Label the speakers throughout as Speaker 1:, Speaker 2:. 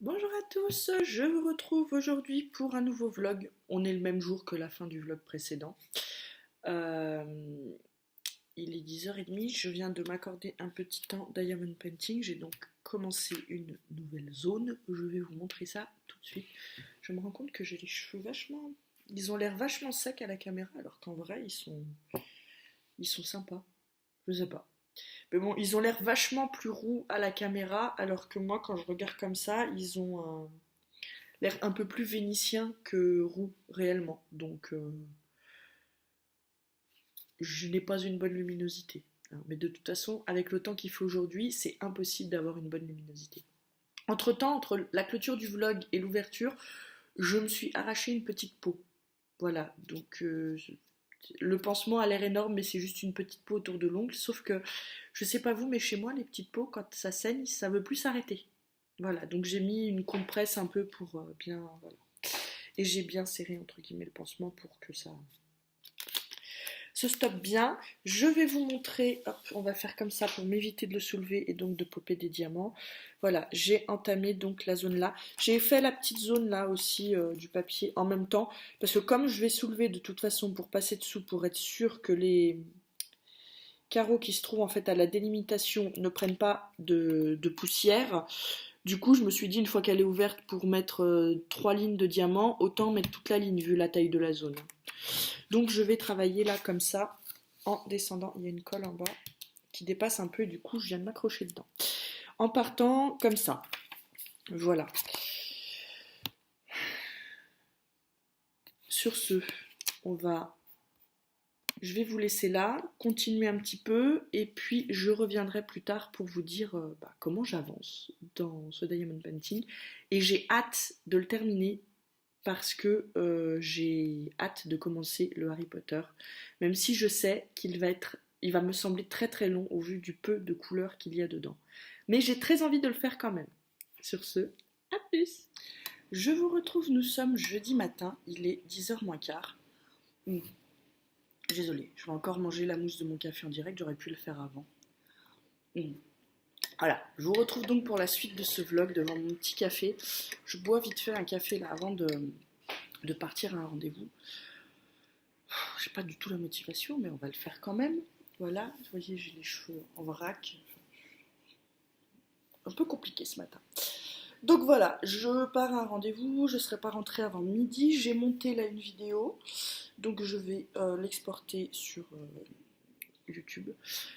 Speaker 1: Bonjour à tous, je vous retrouve aujourd'hui pour un nouveau vlog. On est le même jour que la fin du vlog précédent. Euh, il est 10h30, je viens de m'accorder un petit temps diamond painting. J'ai donc commencé une nouvelle zone. Je vais vous montrer ça tout de suite. Je me rends compte que j'ai les cheveux vachement... Ils ont l'air vachement secs à la caméra alors qu'en vrai ils sont sympas. Je sais pas. Mais bon, ils ont l'air vachement plus roux à la caméra alors que moi quand je regarde comme ça, ils ont l'air un peu plus vénitien que roux réellement. Donc je n'ai pas une bonne luminosité. Mais de toute façon, avec le temps qu'il fait aujourd'hui, c'est impossible d'avoir une bonne luminosité. Entre-temps, entre la clôture du vlog et l'ouverture, je me suis arraché une petite peau. Voilà, donc le pansement a l'air énorme, mais c'est juste une petite peau autour de l'ongle. Sauf que, je sais pas vous, mais chez moi, les petites peaux, quand ça saigne, ça veut plus s'arrêter. Voilà, donc j'ai mis une compresse un peu pour bien... Voilà. Et j'ai bien serré, entre guillemets, le pansement pour que ça se stoppe bien. Je vais vous montrer, hop, on va faire comme ça pour m'éviter de le soulever et donc de popper des diamants. Voilà, j'ai entamé donc la zone là. J'ai fait la petite zone là aussi du papier en même temps, parce que comme je vais soulever de toute façon pour passer dessous, pour être sûr que les carreaux qui se trouvent en fait à la délimitation ne prennent pas de poussière. Du coup, je me suis dit, une fois qu'elle est ouverte pour mettre 3 lignes de diamants, autant mettre toute la ligne vu la taille de la zone. Donc je vais travailler là comme ça, en descendant. Il y a une colle en bas qui dépasse un peu et du coup je viens de m'accrocher dedans. En partant comme ça. Voilà. Sur ce, je vais vous laisser là, continuer un petit peu et puis je reviendrai plus tard pour vous dire comment j'avance dans ce diamond painting. Et j'ai hâte de le terminer parce que j'ai hâte de commencer le Harry Potter, même si je sais il va me sembler très très long au vu du peu de couleurs qu'il y a dedans. Mais j'ai très envie de le faire quand même. Sur ce, à plus. Je vous retrouve, nous sommes jeudi matin, il est 10h moins quart. Désolée, je vais encore manger la mousse de mon café en direct, j'aurais pu le faire avant. Voilà, je vous retrouve donc pour la suite de ce vlog devant mon petit café. Je bois vite fait un café là avant de partir à un rendez-vous. J'ai pas du tout la motivation, mais on va le faire quand même. Voilà, vous voyez, j'ai les cheveux en vrac. Un peu compliqué ce matin. Donc voilà, je pars à un rendez-vous, je ne serai pas rentrée avant midi. J'ai monté là une vidéo, donc je vais l'exporter sur YouTube.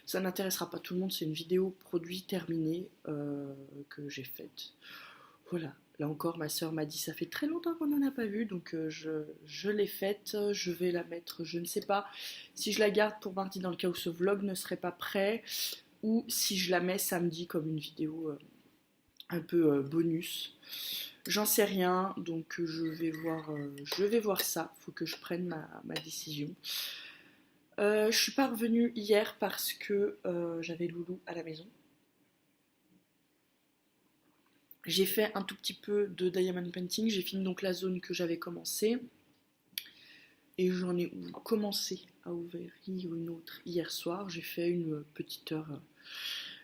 Speaker 1: Ça n'intéressera pas tout le monde, c'est une vidéo produit terminée que j'ai faite. Voilà, là encore, ma soeur m'a dit ça fait très longtemps qu'on n'en a pas vu, donc je l'ai faite. Je vais la mettre, je ne sais pas si je la garde pour mardi dans le cas où ce vlog ne serait pas prêt, ou si je la mets samedi comme une vidéo un peu bonus. J'en sais rien, donc je vais voir ça. Faut que je prenne ma décision. Je suis pas revenue hier parce que j'avais Loulou à la maison. J'ai fait un tout petit peu de diamond painting, j'ai fini donc la zone que j'avais commencée et j'en ai commencé à ouvrir une autre hier soir. J'ai fait une petite heure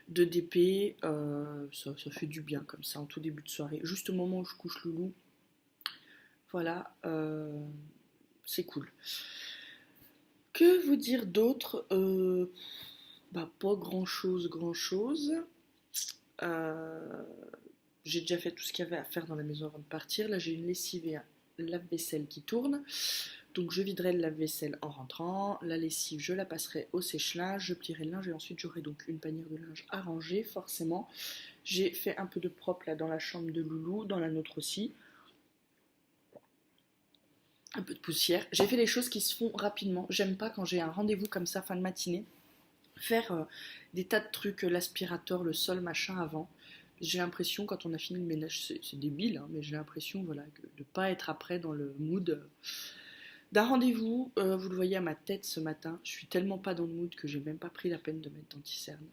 Speaker 1: de DP, ça fait du bien comme ça en tout début de soirée, juste au moment où je couche Loulou. Voilà, c'est cool. Que vous dire d'autre pas grand chose, grand chose. Euh, j'ai déjà fait tout ce qu'il y avait à faire dans la maison avant de partir. Là, j'ai une lessive et un lave-vaisselle qui tourne. Donc, je viderai le lave-vaisselle en rentrant. La lessive, je la passerai au sèche-linge. Je plierai le linge et ensuite, j'aurai donc une panière de linge à ranger, forcément. J'ai fait un peu de propre là dans la chambre de Loulou, dans la nôtre aussi. Un peu de poussière. J'ai fait les choses qui se font rapidement. J'aime pas quand j'ai un rendez-vous comme ça, fin de matinée, faire des tas de trucs, l'aspirateur, le sol, machin avant. J'ai l'impression, quand on a fini le ménage, c'est débile, hein, mais j'ai l'impression voilà, de ne pas être après dans le mood d'un rendez-vous. Vous le voyez à ma tête ce matin, je suis tellement pas dans le mood que j'ai même pas pris la peine de mettre d'anti-cerne.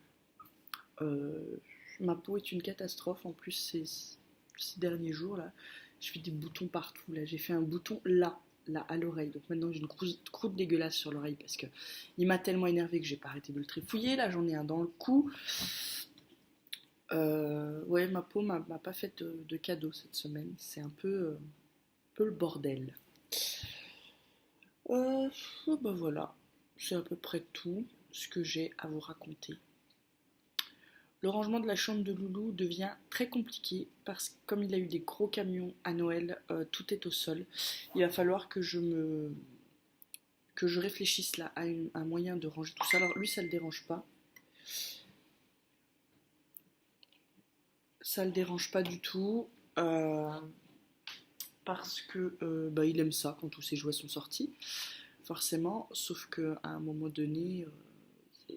Speaker 1: Ma peau est une catastrophe en plus ces derniers jours là. Je fais des boutons partout là. J'ai fait un bouton là à l'oreille. Donc maintenant j'ai une croûte dégueulasse sur l'oreille parce que il m'a tellement énervé que j'ai pas arrêté de le trifouiller. Là j'en ai un dans le cou. Ouais, ma peau m'a pas fait de cadeau cette semaine. C'est un peu le bordel. Euh, Bah voilà, c'est à peu près tout ce que j'ai à vous raconter. Le rangement de la chambre de Loulou devient très compliqué parce que comme il a eu des gros camions à Noël, tout est au sol. Il va falloir que je réfléchisse là à un moyen de ranger tout ça. Alors lui, ça le dérange pas. Ça le dérange pas du tout. euh, Parce que bah, il aime ça quand tous ses jouets sont sortis, forcément. Sauf qu'à un moment donné,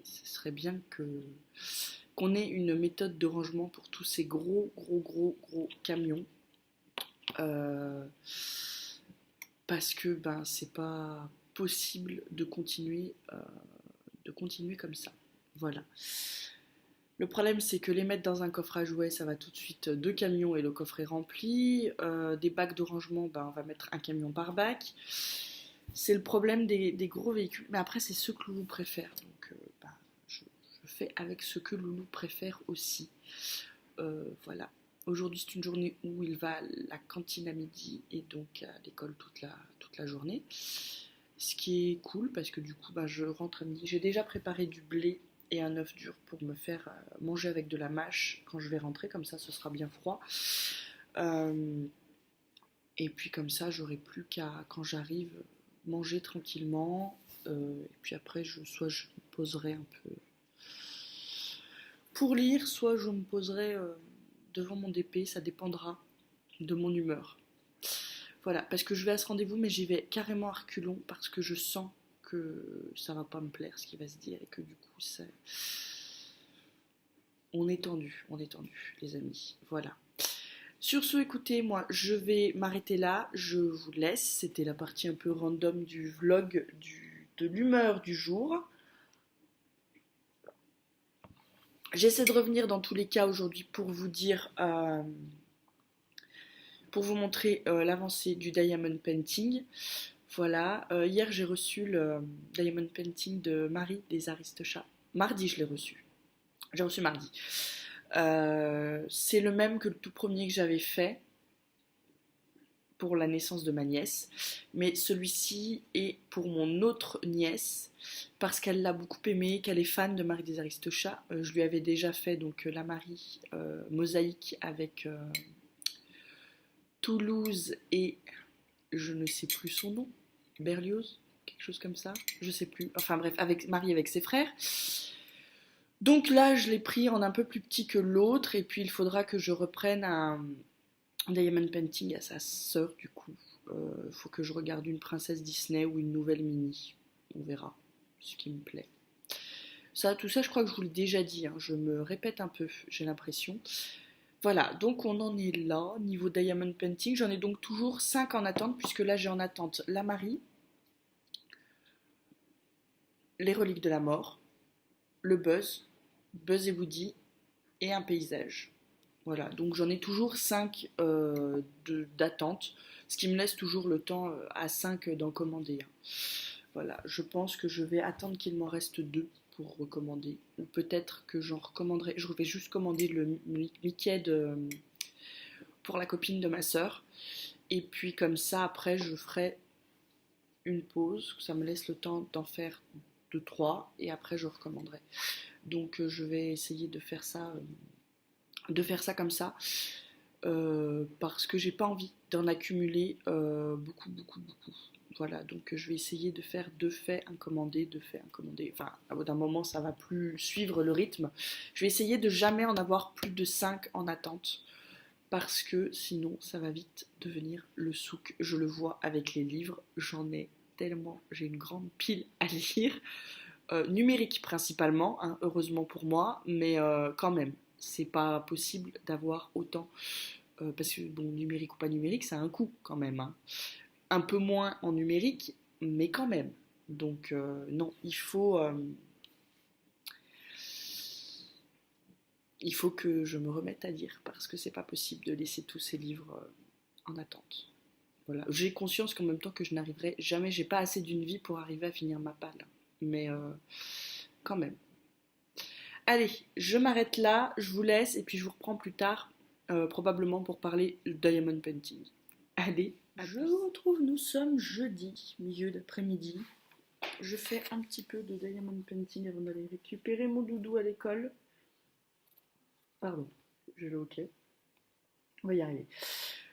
Speaker 1: ce serait bien qu'on ait une méthode de rangement pour tous ces gros, gros, gros, gros camions. Euh, Parce que ben, c'est pas possible de continuer comme ça. Voilà. Le problème, c'est que les mettre dans un coffre à jouets, ça va tout de suite deux camions et le coffre est rempli. Des bacs de rangement, ben, on va mettre un camion par bac. C'est le problème des gros véhicules. Mais après, c'est ce que Loulou préfère. Donc, ben, je fais avec ce que Loulou préfère aussi. Voilà. Aujourd'hui, c'est une journée où il va à la cantine à midi et donc à l'école toute la journée. Ce qui est cool parce que du coup, ben, je rentre à midi. J'ai déjà préparé du blé et un œuf dur pour me faire manger avec de la mâche quand je vais rentrer. Comme ça, ce sera bien froid. Euh, et puis comme ça, j'aurai plus qu'à, quand j'arrive, manger tranquillement. Et puis après, soit je me poserai un peu pour lire, soit je me poserai devant mon DP, ça dépendra de mon humeur. Voilà, parce que je vais à ce rendez-vous, mais j'y vais carrément à reculons parce que je sens que ça va pas me plaire ce qui va se dire et que du coup, on est tendu, les amis. Voilà. Sur ce, écoutez, moi, je vais m'arrêter là. Je vous laisse. C'était la partie un peu random du vlog de l'humeur du jour. J'essaie de revenir dans tous les cas aujourd'hui pour vous dire, pour vous montrer l'avancée du Diamond Painting. Voilà, hier j'ai reçu le Diamond Painting de Marie des Aristochats. Mardi, je l'ai reçu. J'ai reçu mardi. C'est le même que le tout premier que j'avais fait pour la naissance de ma nièce, mais celui-ci est pour mon autre nièce parce qu'elle l'a beaucoup aimé, qu'elle est fan de Marie des Aristochats. Je lui avais déjà fait donc la Marie mosaïque avec Toulouse et je ne sais plus son nom, Berlioz, quelque chose comme ça, je sais plus. Enfin bref, avec Marie avec ses frères. Donc là, je l'ai pris en un peu plus petit que l'autre et puis il faudra que je reprenne un Diamond Painting à sa sœur du coup. Faut que je regarde une princesse Disney ou une nouvelle Mini. On verra ce qui me plaît. Ça, tout ça, je crois que je vous l'ai déjà dit. Hein. Je me répète un peu, j'ai l'impression. Voilà, donc on en est là, niveau Diamond Painting. J'en ai donc toujours 5 en attente, puisque là j'ai en attente la Marie, les reliques de la mort, le Buzz, Buzz et Woody, et un paysage. Voilà, donc j'en ai toujours 5 d'attente, ce qui me laisse toujours le temps à 5 d'en commander un. Voilà, je pense que je vais attendre qu'il m'en reste 2 pour recommander. Ou peut-être que j'en recommanderai. Je vais juste commander le Mickey pour la copine de ma sœur. Et puis comme ça, après, je ferai une pause. Ça me laisse le temps d'en faire 2, 3. Et après, je recommanderai. Donc je vais essayer de faire ça comme ça. Parce que j'ai pas envie d'en accumuler beaucoup, beaucoup, beaucoup. Voilà, donc je vais essayer de faire 2 faits incommandés, 2 faits incommandés. Enfin, à bout d'un moment, ça va plus suivre le rythme. Je vais essayer de jamais en avoir plus de 5 en attente. Parce que sinon, ça va vite devenir le souk. Je le vois avec les livres. J'en ai tellement. J'ai une grande pile à lire. Numérique principalement, hein, heureusement pour moi. Mais quand même, c'est pas possible d'avoir autant. Parce que, bon, numérique ou pas numérique, ça a un coût quand même. Hein. Un peu moins en numérique, mais quand même. Donc non, il faut que je me remette à lire parce que c'est pas possible de laisser tous ces livres en attente. Voilà, j'ai conscience qu'en même temps que je n'arriverai jamais, j'ai pas assez d'une vie pour arriver à finir ma palle, mais quand même. Allez, je m'arrête là, je vous laisse et puis je vous reprends plus tard, probablement pour parler de Diamond Painting. Allez, je vous retrouve, nous sommes jeudi, milieu d'après-midi. Je fais un petit peu de Diamond Painting avant d'aller récupérer mon doudou à l'école. Pardon, je le ok. On va y arriver.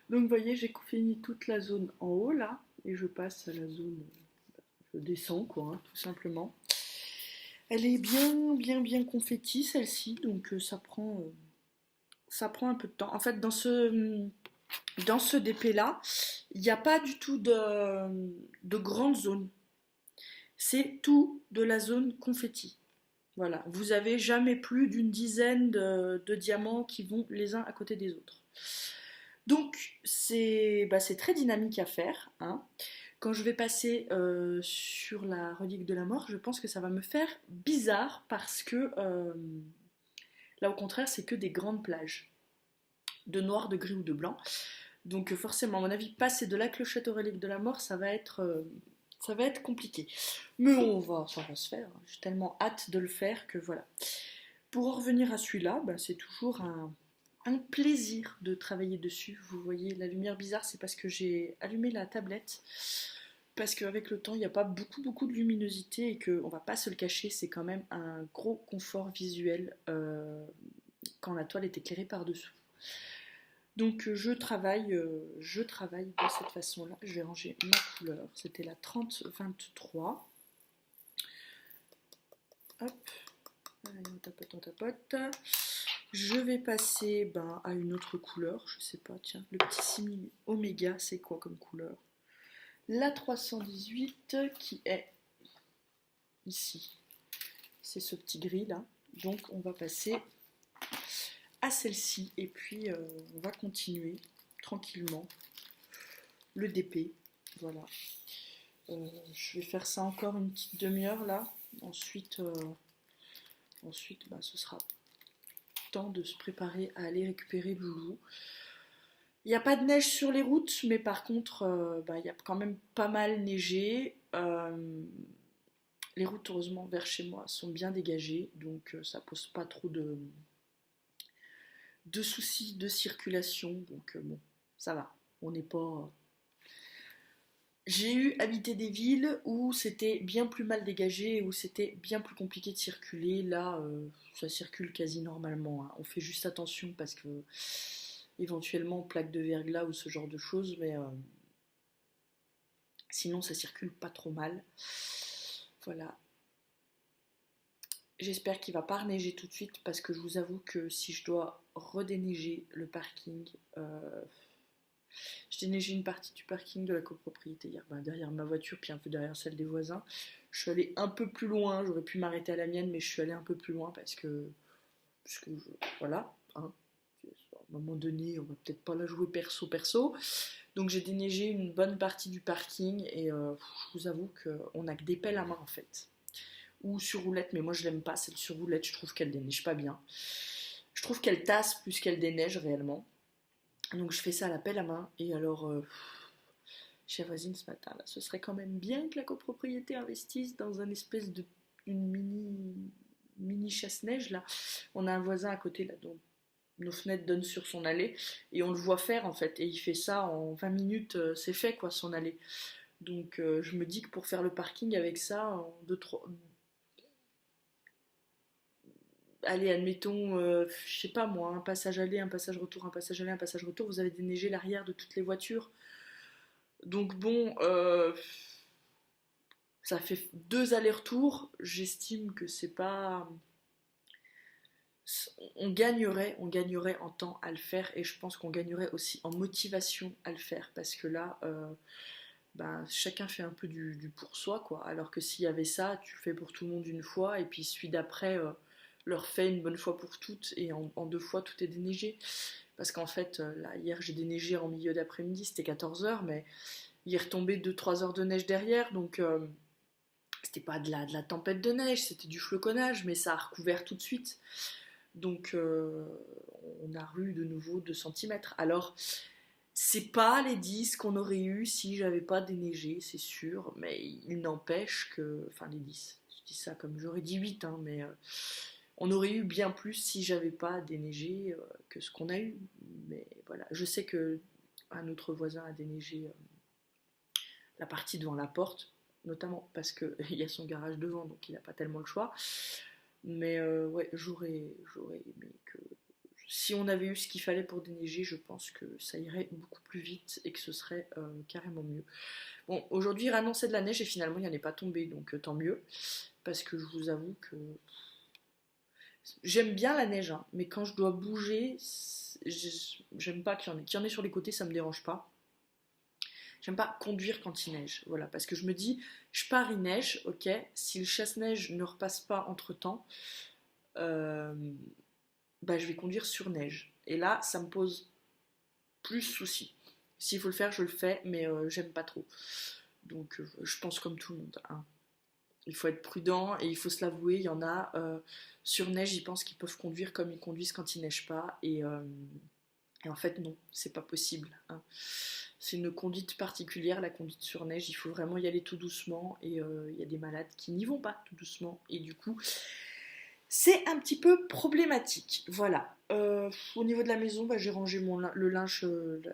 Speaker 1: Donc vous voyez, j'ai fini toute la zone en haut là, et je passe à la zone, je descends quoi, hein, tout simplement. Elle est bien confetti celle-ci, donc ça prend un peu de temps. En fait, dans ce DP là, il n'y a pas du tout de grande zone. C'est tout de la zone confetti. Voilà, vous avez jamais plus d'une dizaine de diamants qui vont les uns à côté des autres. Donc c'est très dynamique à faire, hein. Quand je vais passer sur la relique de la mort, je pense que ça va me faire bizarre parce que là au contraire c'est que des grandes plages de noir, de gris ou de blanc. Donc forcément à mon avis passer de la clochette aux reliques de la mort ça va être compliqué. Mais ça va se faire, j'ai tellement hâte de le faire que voilà. Pour en revenir à celui-là, c'est toujours un plaisir de travailler dessus. Vous voyez la lumière bizarre, c'est parce que j'ai allumé la tablette. Parce qu'avec le temps, il n'y a pas beaucoup de luminosité et qu'on va pas se le cacher, c'est quand même un gros confort visuel quand la toile est éclairée par-dessous. Donc je travaille de cette façon-là. Je vais ranger ma couleur. C'était la 3023. Hop, allez, on tapote. Je vais passer à une autre couleur. Je sais pas, tiens, le petit simili oméga, c'est quoi comme couleur? La 318 qui est ici. C'est ce petit gris là. Donc on va passer à celle-ci et puis on va continuer tranquillement le DP. Voilà. Je vais faire ça encore une petite demi-heure là. Ensuite ce sera temps de se préparer à aller récupérer Loulou. Il n'y a pas de neige sur les routes, mais par contre, il y a quand même pas mal neigé. Les routes, heureusement, vers chez moi sont bien dégagées, donc ça pose pas trop de soucis de circulation. Donc bon, ça va. On n'est pas. J'ai habité des villes où c'était bien plus mal dégagé, où c'était bien plus compliqué de circuler. Là, ça circule quasi normalement, hein. On fait juste attention parce que éventuellement plaque de verglas ou ce genre de choses, mais sinon ça circule pas trop mal. Voilà. J'espère qu'il va pas reneiger tout de suite parce que je vous avoue que si je dois redéneiger le parking, je déneigeais une partie du parking de la copropriété hier, derrière ma voiture puis un peu derrière celle des voisins. Je suis allée un peu plus loin, j'aurais pu m'arrêter à la mienne, mais je suis allée un peu plus loin parce que voilà, hein. À un moment donné, on va peut-être pas la jouer perso. Donc j'ai déneigé une bonne partie du parking et je vous avoue qu'on a que des pelles à main en fait. Ou sur roulette, mais moi je l'aime pas celle sur roulette, je trouve qu'elle déneige pas bien. Je trouve qu'elle tasse plus qu'elle déneige réellement. Donc je fais ça à la pelle à main et alors chez la voisine ce matin là, ce serait quand même bien que la copropriété investisse dans un espèce de mini chasse-neige là. On a un voisin à côté là dont nos fenêtres donnent sur son allée et on le voit faire en fait et il fait ça en 20 minutes, c'est fait quoi son allée. Donc je me dis que pour faire le parking avec ça en 2-3 allez, admettons, je sais pas moi, un passage aller, un passage retour, un passage aller, un passage retour, vous avez déneigé l'arrière de toutes les voitures. Donc bon, ça fait 2 allers-retours, j'estime que c'est pas. On gagnerait en temps à le faire et je pense qu'on gagnerait aussi en motivation à le faire parce que là, chacun fait un peu du pour soi quoi. Alors que s'il y avait ça, tu le fais pour tout le monde une fois et puis celui d'après le refait une bonne fois pour toutes et en 2 fois tout est déneigé. Parce qu'en fait, là, hier j'ai déneigé en milieu d'après-midi, c'était 14h, mais il est retombé 2-3 heures de neige derrière, donc c'était pas de la tempête de neige, c'était du floconnage, mais ça a recouvert tout de suite. Donc on a eu de nouveau 2 centimètres. Alors, c'est pas les 10 qu'on aurait eu si j'avais pas déneigé, c'est sûr, mais il n'empêche que. Enfin, les 10, je dis ça comme j'aurais dit 8, hein, mais On aurait eu bien plus si j'avais pas déneigé que ce qu'on a eu. Mais voilà, je sais que un autre voisin a déneigé la partie devant la porte, notamment parce qu'il y a son garage devant, donc il n'a pas tellement le choix. Mais ouais, j'aurais aimé que si on avait eu ce qu'il fallait pour déneiger, je pense que ça irait beaucoup plus vite et que ce serait carrément mieux. Bon, aujourd'hui il annonçait de la neige et finalement il n'y en est pas tombé, donc tant mieux. Parce que je vous avoue que j'aime bien la neige, hein, mais quand je dois bouger, j'aime pas qu'il y en ait. Qu'il y en ait sur les côtés, ça me dérange pas. J'aime pas conduire quand il neige, voilà, parce que je me dis, je pars, il neige, ok, si le chasse-neige ne repasse pas entre-temps, euh, bah, je vais conduire sur neige. Et là, ça me pose plus souci. S'il faut le faire, je le fais, mais j'aime pas trop. Donc je pense comme tout le monde, hein. Il faut être prudent et il faut se l'avouer, il y en a sur neige, ils pensent qu'ils peuvent conduire comme ils conduisent quand il neige pas. Et en fait, non, c'est pas possible, hein. C'est une conduite particulière, la conduite sur neige. Il faut vraiment y aller tout doucement. Et il y a des malades qui n'y vont pas tout doucement. Et du coup, c'est un petit peu problématique. Voilà. Au niveau de la maison, bah, j'ai rangé le linge,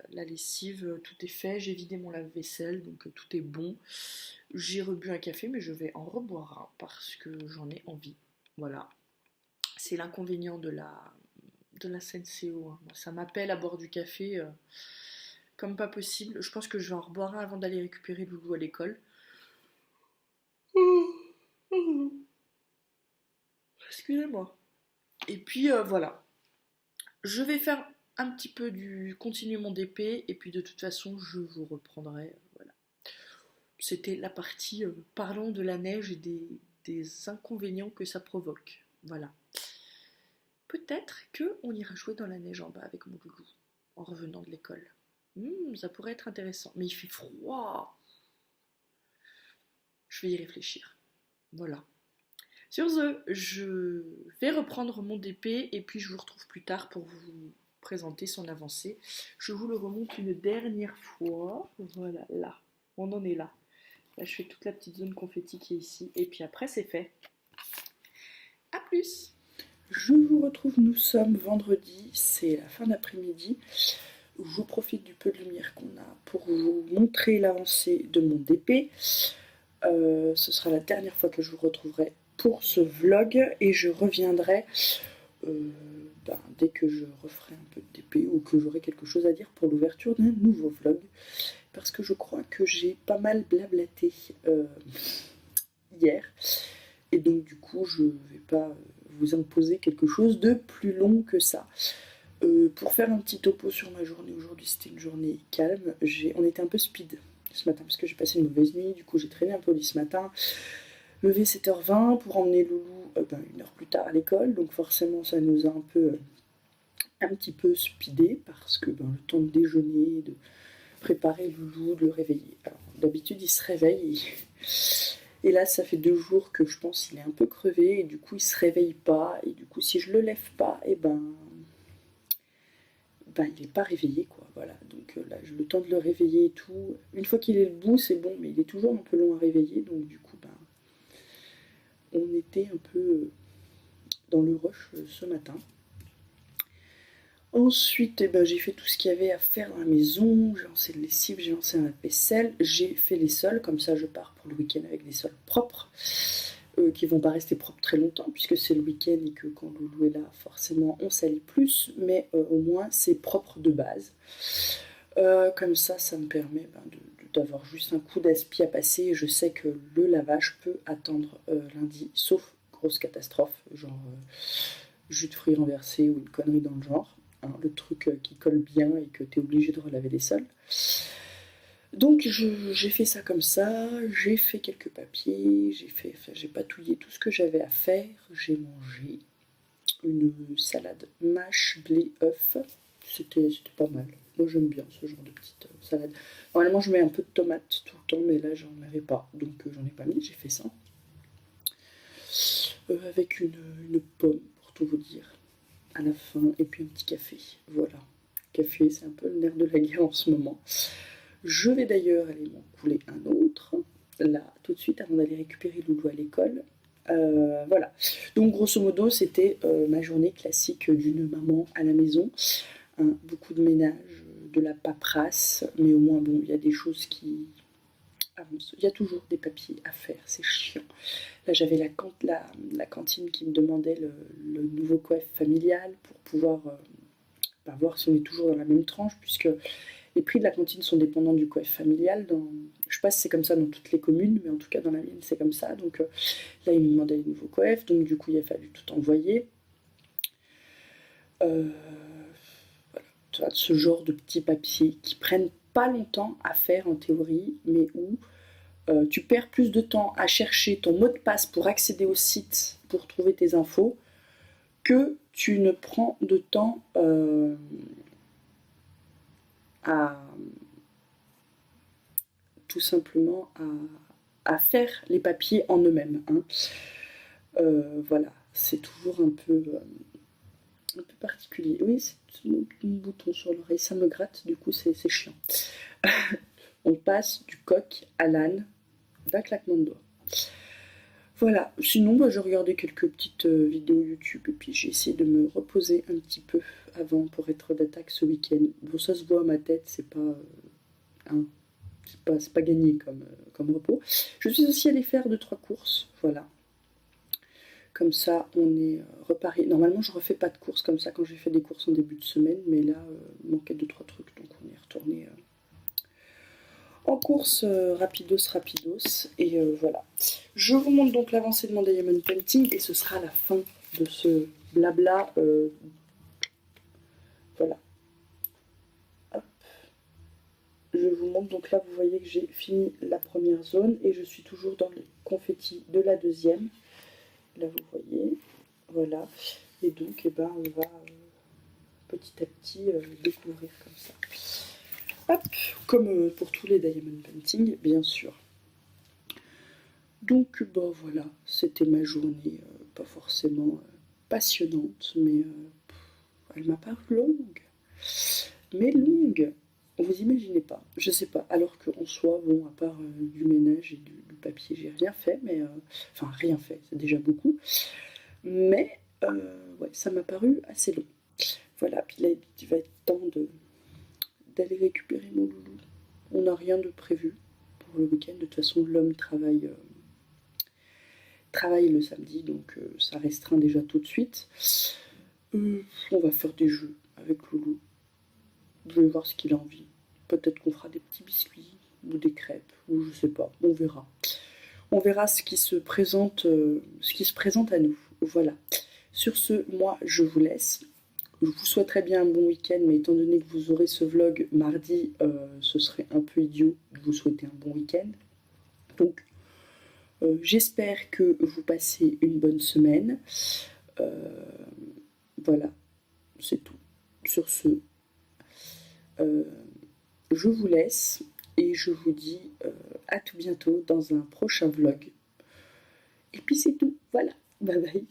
Speaker 1: la lessive, tout est fait. J'ai vidé mon lave-vaisselle, donc tout est bon. J'ai rebu un café, mais je vais en reboire un parce que j'en ai envie. Voilà. C'est l'inconvénient de la SNCO, hein. Ça m'appelle à boire du café comme pas possible. Je pense que je vais en reboire un avant d'aller récupérer Loulou à l'école. Excusez-moi. Et puis voilà. Je vais faire un petit peu continuer mon DP et puis de toute façon je vous reprendrai. Voilà. C'était la partie parlons de la neige et des inconvénients que ça provoque. Voilà. Peut-être qu'on ira jouer dans la neige en bas avec mon loulou en revenant de l'école. Ça pourrait être intéressant. Mais il fait froid. Je vais y réfléchir. Voilà. Sur ce, je vais reprendre mon DP et puis je vous retrouve plus tard pour vous présenter son avancée. Je vous le remonte une dernière fois. Voilà, là. On en est là. Là, je fais toute la petite zone confetti qui est ici. Et puis après, c'est fait. A plus! Je vous retrouve, nous sommes vendredi, c'est la fin d'après-midi. Je profite du peu de lumière qu'on a pour vous montrer l'avancée de mon DP. Ce sera la dernière fois que je vous retrouverai pour ce vlog et je reviendrai dès que je referai un peu de DP ou que j'aurai quelque chose à dire pour l'ouverture d'un nouveau vlog parce que je crois que j'ai pas mal blablaté hier et donc du coup je vais pas vous imposer quelque chose de plus long que ça. Pour faire un petit topo sur ma journée aujourd'hui, c'était une journée calme. On était un peu speed ce matin parce que j'ai passé une mauvaise nuit, du coup j'ai traîné un peu au lit ce matin. Levé 7h20 pour emmener Loulou une heure plus tard à l'école, donc forcément ça nous a un petit peu speedé parce que le temps de déjeuner, de préparer Loulou, de le réveiller. Alors d'habitude il se réveille et là ça fait 2 jours que je pense qu'il est un peu crevé et du coup il se réveille pas et du coup si je le lève pas il n'est pas réveillé quoi, voilà. Donc là j'ai le temps de le réveiller et tout. Une fois qu'il est debout c'est bon mais il est toujours un peu long à réveiller donc du coup on était un peu dans le rush ce matin. Ensuite, j'ai fait tout ce qu'il y avait à faire dans la maison. J'ai lancé le lessive, j'ai lancé la vaisselle, j'ai fait les sols, comme ça je pars pour le week-end avec des sols propres, qui vont pas rester propres très longtemps, puisque c'est le week-end et que quand Loulou est là, forcément on salit plus, mais au moins c'est propre de base. Comme ça me permet d'avoir juste un coup d'aspi à passer. Et je sais que le lavage peut attendre lundi, sauf grosse catastrophe, genre jus de fruits renversé ou une connerie dans le genre. Hein, le truc qui colle bien et que tu es obligé de relaver les sols. Donc j'ai fait ça comme ça, j'ai fait quelques papiers, j'ai patouillé tout ce que j'avais à faire, j'ai mangé une salade mâche, blé, œuf, c'était pas mal. Moi j'aime bien ce genre de petite salade. Normalement je mets un peu de tomate tout le temps, mais là j'en avais pas, donc j'en ai pas mis, j'ai fait ça. Avec une pomme, pour tout vous dire, à la fin, et puis un petit café. Voilà. Café, c'est un peu le nerf de la guerre en ce moment. Je vais d'ailleurs aller m'en couler un autre, là, tout de suite, avant d'aller récupérer Loulou à l'école. Voilà. Donc grosso modo, c'était ma journée classique d'une maman à la maison. Hein, beaucoup de ménage, de la paperasse, mais au moins bon, il y a des choses qui avancent. Il y a toujours des papiers à faire, c'est chiant. Là, j'avais la cantine qui me demandait le nouveau coef familial pour pouvoir voir si on est toujours dans la même tranche, puisque les prix de la cantine sont dépendants du coef familial. Je sais pas si c'est comme ça dans toutes les communes, mais en tout cas dans la mienne c'est comme ça. Donc là il me demandait les nouveaux coefs, donc du coup il a fallu tout envoyer. Voilà, ce genre de petits papiers qui prennent pas longtemps à faire en théorie, mais où tu perds plus de temps à chercher ton mot de passe pour accéder au site pour trouver tes infos que tu ne prends de temps à tout simplement à faire les papiers en eux-mêmes. Hein. Voilà, c'est toujours un peu particulier. Oui, c'est mon bouton sur l'oreille, ça me gratte, du coup c'est chiant. On passe du coq à l'âne d'un claquement de doigts. Voilà, sinon bah, j'ai regardé quelques petites vidéos YouTube et puis j'ai essayé de me reposer un petit peu avant pour être d'attaque ce week-end. Bon, ça se voit à ma tête, c'est pas gagné comme repos. Je suis aussi allée faire 2-3 courses, voilà. Comme ça, on est reparé. Normalement, je refais pas de courses comme ça quand j'ai fait des courses en début de semaine, mais là, il manquait 2-3 trucs, donc on est retourné en course rapidos. Et voilà. Je vous montre donc l'avancée de mon Diamond Painting et ce sera la fin de ce blabla. Voilà. Hop. Je vous montre, donc là, vous voyez que j'ai fini la première zone et je suis toujours dans les confettis de la deuxième. Là, vous voyez. Voilà. Et donc, eh ben, on va petit à petit découvrir comme ça. Hop, comme pour tous les Diamond Painting, bien sûr. Donc, bah voilà, c'était ma journée, pas forcément passionnante, mais elle m'a paru longue. Mais longue, vous imaginez pas, je sais pas, alors qu'en soi, bon, à part du ménage et du papier, j'ai rien fait, mais enfin, rien fait, c'est déjà beaucoup. Mais ouais, ça m'a paru assez long. Voilà, puis là, il va être temps d'aller récupérer mon loulou. On n'a rien de prévu pour le week-end. De toute façon, l'homme travaille le samedi, donc ça restreint déjà tout de suite. On va faire des jeux avec Loulou. Je vais voir ce qu'il a envie. Peut-être qu'on fera des petits biscuits ou des crêpes, ou je sais pas. On verra. On verra ce qui se présente à nous. Voilà. Sur ce, moi, je vous laisse. Je vous souhaiterais bien un bon week-end, mais étant donné que vous aurez ce vlog mardi, ce serait un peu idiot de vous souhaiter un bon week-end. Donc, j'espère que vous passez une bonne semaine. Voilà, c'est tout. Sur ce, je vous laisse et je vous dis à tout bientôt dans un prochain vlog. Et puis c'est tout. Voilà, bye bye.